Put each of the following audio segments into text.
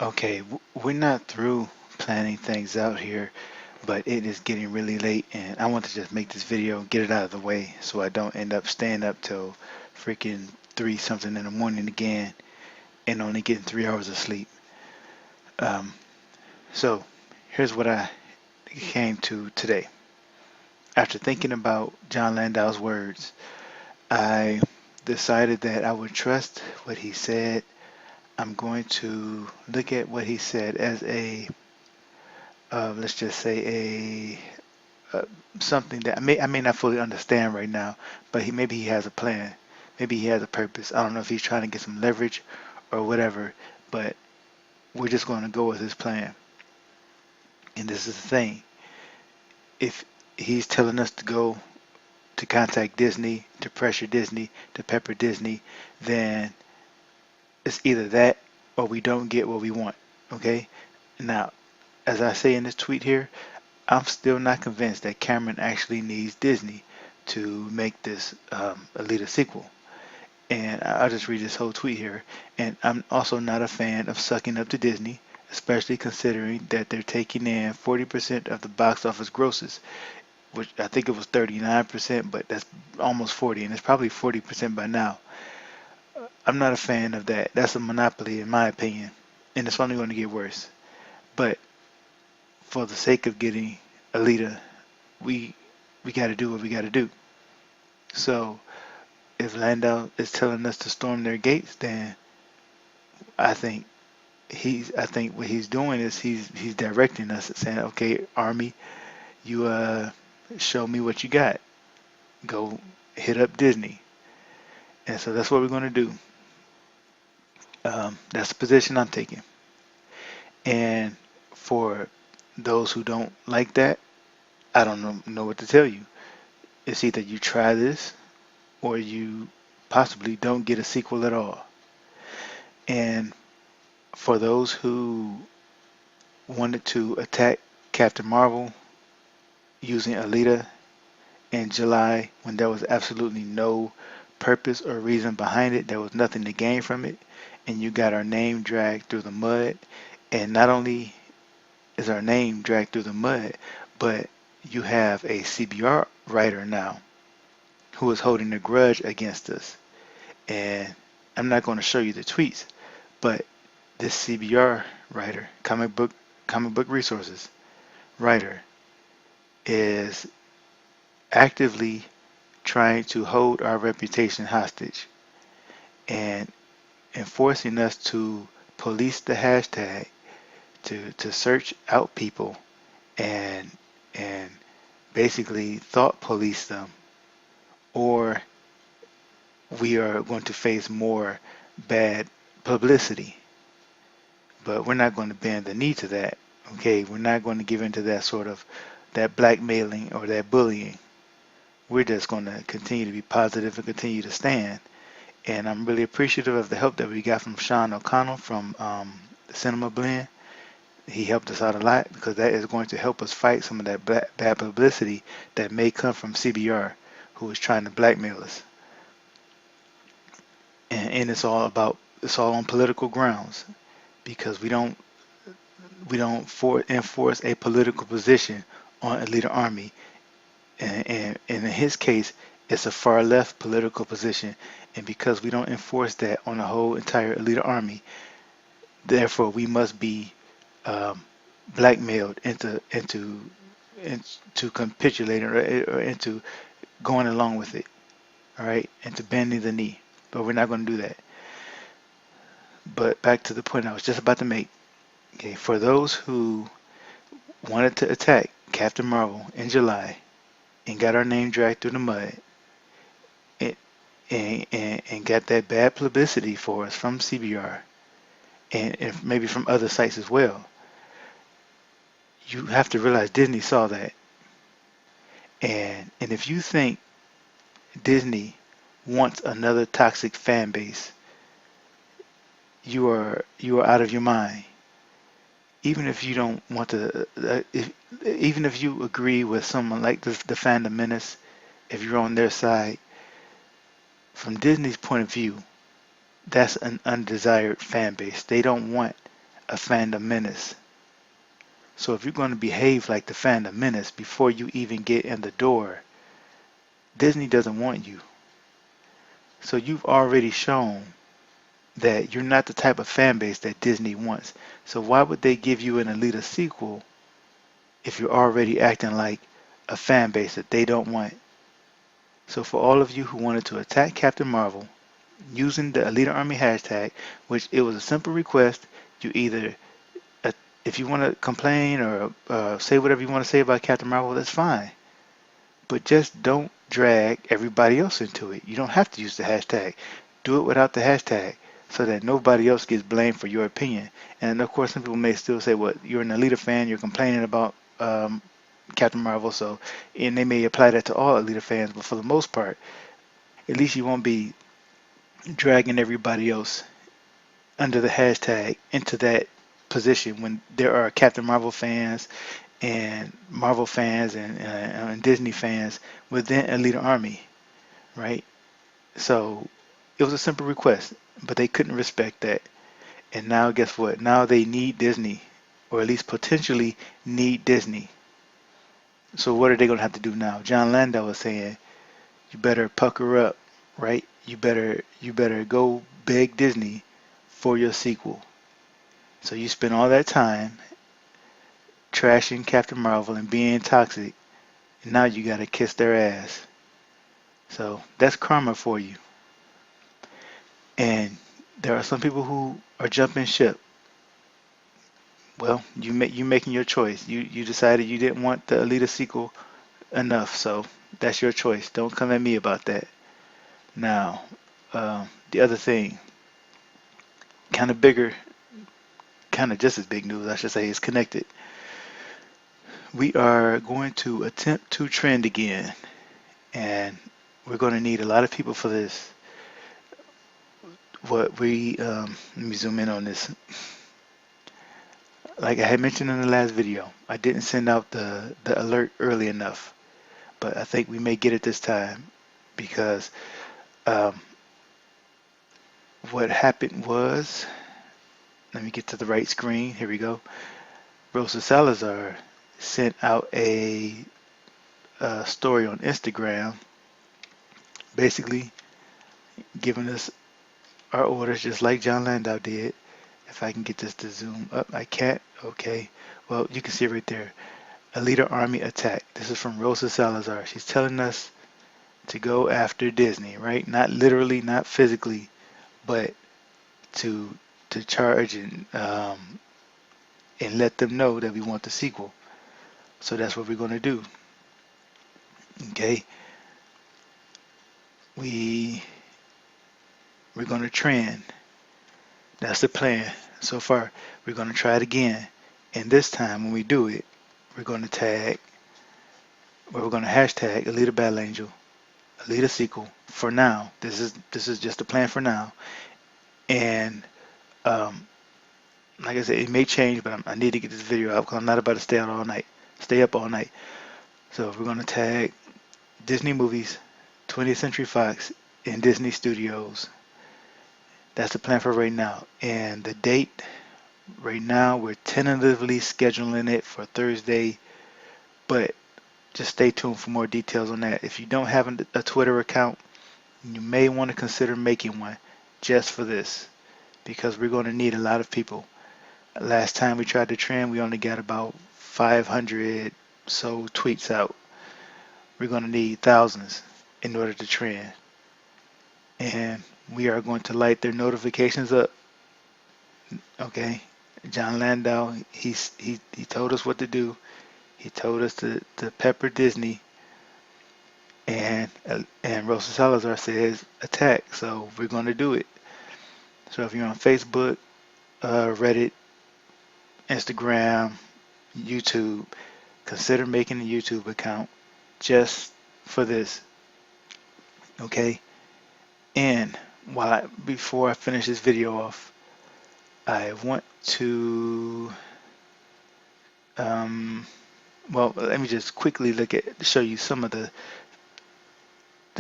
Okay, we're not through planning things out here, but it is getting really late, and I want to just make this video and get it out of the way so I don't end up staying up till freaking 3 something in the morning again and only getting 3 hours of sleep. Um, so here's what I came to today. After thinking about John Landau's words, I decided that I would trust what he said. I'm going to look at what he said as let's just say uh, something that I may not fully understand right now, but maybe he has a plan, maybe he has a purpose. I don't know if he's trying to get some leverage or whatever, but we're just going to go with his plan. And this is the thing: if he's telling us to go to contact Disney, to pressure Disney, to pepper Disney, then it's either that or we don't get what we want. Okay? Now, as I say in this tweet here, I'm still not convinced that Cameron actually needs Disney to make this Alita sequel. And I'll just read this whole tweet here. And I'm also not a fan of sucking up to Disney, especially considering that they're taking in 40% of the box office grosses, which I think it was 39%, but that's almost 40, and it's probably 40% by now. I'm not a fan of that. That's a monopoly, in my opinion, and it's only going to get worse. But for the sake of getting Alita, we we got to do what we got to do. So if Landau is telling us to storm their gates, then I think I think what he's doing is he's directing us, saying, okay, Army, you show me what you got. Go hit up Disney. And so that's what we're going to do. That's the position I'm taking. And for those who don't like that, I don't know what to tell you. It's either you try this or you possibly don't get a sequel at all. And for those who wanted to attack Captain Marvel using Alita in July when there was absolutely no purpose or reason behind it, there was nothing to gain from it, and you got our name dragged through the mud. And not only is our name dragged through the mud, but you have a CBR writer now who is holding a grudge against us. And I'm not going to show you the tweets, but this CBR writer, comic book resources writer, is actively trying to hold our reputation hostage and enforcing us to police the hashtag, to search out people and and basically thought police them, or we are going to face more bad publicity. But we're not going to bend the knee to that. Okay, we're not going to give into that sort of that blackmailing or that bullying. We're just going to continue to be positive and continue to stand. And I'm really appreciative of the help that we got from Sean O'Connell from Cinema Blend. He helped us out a lot because that is going to help us fight some of that bad publicity that may come from CBR, who is trying to blackmail us. And it's all on political grounds because we don't enforce a political position on Elite Army, and in his case, it's a far left political position, and because we don't enforce that on the whole entire Elite Army, therefore we must be um, blackmailed into capitulating or into going along with it, all right, into bending the knee. But we're not going to do that. But back to the point I was just about to make. Okay, for those who wanted to attack Captain Marvel in July and got our name dragged through the mud and, and got that bad publicity for us from CBR and maybe from other sites as well, you have to realize Disney saw that. And if you think Disney wants another toxic fan base, you are out of your mind. Even if you don't want to, even if you agree with someone like the Phantom Menace, if you're on their side, from Disney's point of view, that's an undesired fan base. They don't want a fandom menace. So if you're going to behave like the fandom menace before you even get in the door, Disney doesn't want you. So you've already shown that you're not the type of fan base that Disney wants. So why would they give you an Alita sequel if you're already acting like a fan base that they don't want? So for all of you who wanted to attack Captain Marvel using the Alita Army hashtag, which it was a simple request, you either uh, if you want to complain or say whatever you want to say about Captain Marvel, that's fine. But just don't drag everybody else into it. You don't have to use the hashtag. Do it without the hashtag so that nobody else gets blamed for your opinion. And of course, some people may still say, "What? You're an Alita fan. You're complaining about Captain Marvel." So, and they may apply that to all Alita fans. But for the most part, at least you won't be dragging everybody else under the hashtag into that position when there are Captain Marvel fans and Marvel fans and Disney fans within Alita Army, right? So it was a simple request, but they couldn't respect that. And now guess what? Now they need Disney, or at least potentially need Disney. So what are they going to have to do now? John Landau was saying, you better pucker up, right? You better go beg Disney for your sequel. So you spend all that time trashing Captain Marvel and being toxic, and now you got to kiss their ass. So that's karma for you. And there are some people who are jumping ship. Well, you making your choice. You decided you didn't want the Alita sequel enough, so that's your choice. Don't come at me about that. Now, the other thing, kind of bigger, kind of just as big news, I should say, is connected. We are going to attempt to trend again, and we're going to need a lot of people for this. Let me zoom in on this. Like I had mentioned in the last video, I didn't send out the alert early enough, but I think we may get it this time because um, what happened was, let me get to the right screen. Here we go. Rosa Salazar sent out a story on Instagram, basically giving us our orders just like John Landau did. If I can get this to zoom up, I can't. Okay. Well, you can see it right there. Alita Army attack. This is from Rosa Salazar. She's telling us to go after Disney, right? Not literally, not physically, but to charge and let them know that we want the sequel. So that's what we're going to do. Okay. We we're going to trend. That's the plan so far. We're going to try it again. And this time when we do it, we're going to we're going to hashtag Alita Battle Angel, Alita sequel for now. This is just a plan for now. And um, like I said, it may change, but I need to get this video out because I'm not about to stay up all night. So we're going to tag Disney Movies, 20th Century Fox, and Disney Studios. That's the plan for right now. And the date, right now, we're tentatively scheduling it for Thursday, but just stay tuned for more details on that. If you don't have a Twitter account, you may want to consider making one just for this because we're going to need a lot of people. Last time we tried to trend, we only got about 500 so tweets out. We're going to need thousands in order to trend. And we are going to light their notifications up. Okay? John Landau, he told us what to do. He told us to pepper Disney. And Rosa Salazar says attack. So we're going to do it. So if you're on Facebook, Reddit, Instagram, YouTube, consider making a YouTube account just for this. Okay? And before I finish this video off, I want to well, let me just quickly show you some of the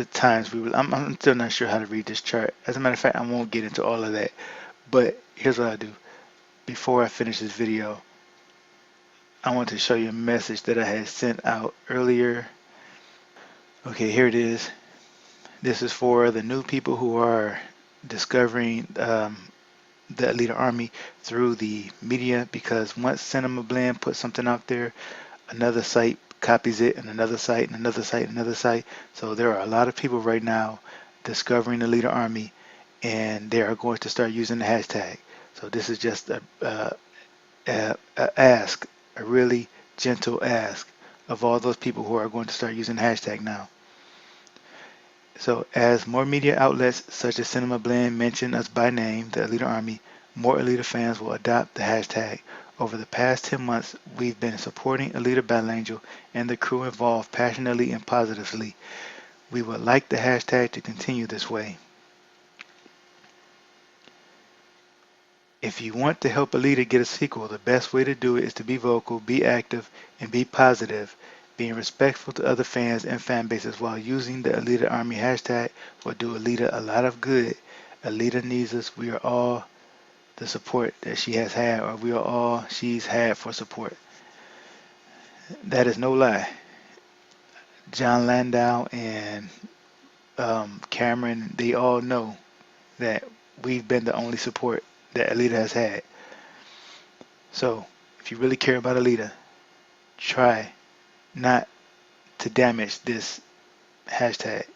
times I'm still not sure how to read this chart. As a matter of fact, I won't get into all of that. But here's what I do. before I finish this video, I want to show you a message that I had sent out earlier. Okay, here it is. This is for the new people who are discovering the Alita Army through the media, because once Cinema Blend puts something out there, another site copies it, and another site, and another site, and another site. So there are a lot of people right now discovering the Alita Army, and they are going to start using the hashtag. So this is just a ask, a really gentle ask of all those people who are going to start using the hashtag now. So as more media outlets such as Cinema Blend mention us by name, the Alita Army, more Alita fans will adopt the hashtag. Over the past 10 months, we've been supporting Alita Battle Angel and the crew involved passionately and positively. We would like the hashtag to continue this way. If you want to help Alita get a sequel, the best way to do it is to be vocal, be active, and be positive. Being respectful to other fans and fan bases while using the Alita Army hashtag will do Alita a lot of good. Alita needs us. We are all the support that she has had, or we are all she's had for support. That is no lie. John Landau and Cameron, they all know that we've been the only support that Alita has had. So, if you really care about Alita, try not to damage this hashtag,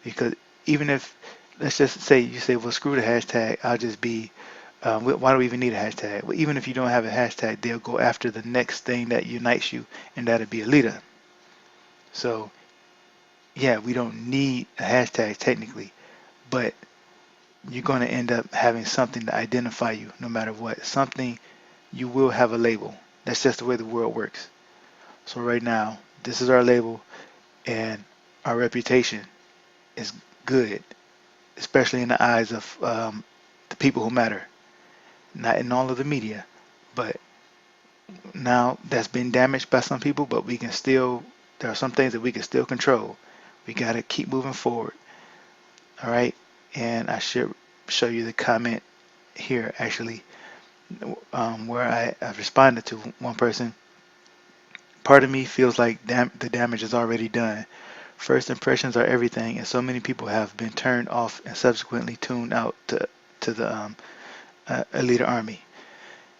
because even if, let's just say you say, well, screw the hashtag, I'll just be why do we even need a hashtag? Well, even if you don't have a hashtag, they'll go after the next thing that unites you, and that'll be Alita. So yeah, we don't need a hashtag technically, but you're going to end up having something to identify you no matter what. Something, you will have a label. That's just the way the world works. So right now, this is our label, and our reputation is good, especially in the eyes of the people who matter. Not in all of the media, but now that's been damaged by some people, but we can still, there are some things that we can still control. We got to keep moving forward. All right. And I should show you the comment here, actually, where I've responded to one person. Part of me feels like the damage is already done. First impressions are everything, and so many people have been turned off and subsequently tuned out to the Alita Army.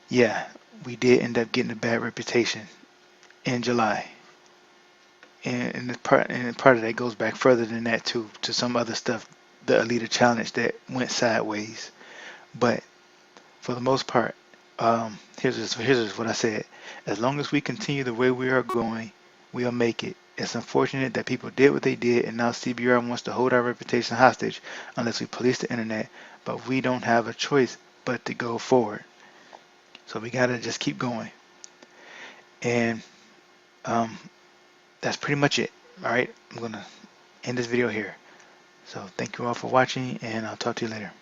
Yeah, we did end up getting a bad reputation in July. And part of that goes back further than that too, to some other stuff, the Alita Challenge that went sideways. But for the most part, here's just what I said. As long as we continue the way we are going, we'll make it. It's unfortunate that people did what they did, and now CBR wants to hold our reputation hostage unless we police the internet. But we don't have a choice but to go forward. So we gotta just keep going. And um, that's pretty much it. All right, I'm gonna end this video here. So thank you all for watching, and I'll talk to you later.